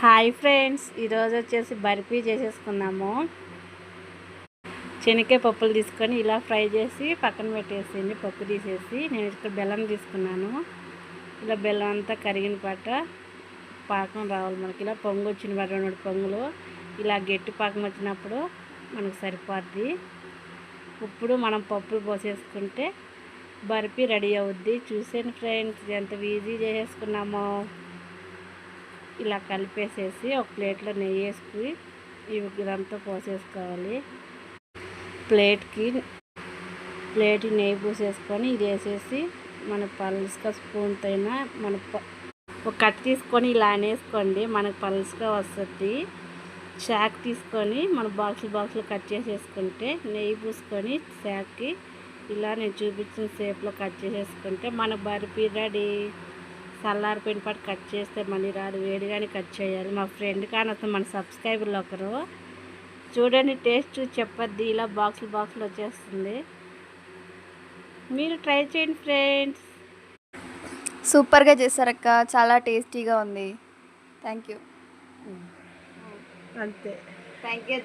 Hi friends, ఈరోజు వచ్చేసి బర్ఫీ చేసేసుకున్నాము. శనగకాయ పప్పులు తీసుకొని ఇలా ఫ్రై చేసి పక్కన పెట్టేసింది. పప్పు తీసేసి నేను ఇక్కడ బెల్లం తీసుకున్నాను. ఇలా బెల్లం అంతా కరిగిన పాకం రావాలి మనకి. ఇలా పొంగు వచ్చిన పాట 2 పొంగులు ఇలా గట్టి పాకం వచ్చినప్పుడు మనకు సరిపోద్ది. ఇప్పుడు మనం పప్పులు పోసేసుకుంటే బర్ఫీ రెడీ అవుద్ది. చూసాను ఫ్రెండ్స్, ఎంత ఈజీ చేసేసుకున్నామో. ఇలా కలిపేసేసి ఒక ప్లేట్లో నెయ్యి వేసుకుని ఇదంతా పోసేసుకోవాలి. ప్లేట్కి నెయ్యి పూసేసుకొని ఇది వేసేసి మన పల్స్గా స్పూన్తో అయినా ఒక కట్ తీసుకొని ఇలా అనేసుకోండి, మనకు పల్స్గా వస్తుంది. చాక్ తీసుకొని మన బాక్సులు కట్ చేసేసుకుంటే నెయ్యి పూసుకొని చాక్కి ఇలా నేను చూపించిన షేప్లో కట్ చేసేసుకుంటే మన బర్ఫీ రెడీ. చల్లారిపోయిన పాటు కట్ చేస్తే మళ్ళీ రాదు, వేడిగానే కట్ చేయాలి. మా ఫ్రెండ్ కానీ వస్తుంది, మన సబ్స్క్రైబర్లు ఒకరు. చూడండి, టేస్ట్ చూసి చెప్పద్ది. ఇలా బాక్సులు వచ్చేస్తుంది. మీరు ట్రై చేయండి ఫ్రెండ్స్. సూపర్గా చేశారక్క, చాలా టేస్టీగా ఉంది. Thank you. అంతే. Thank you.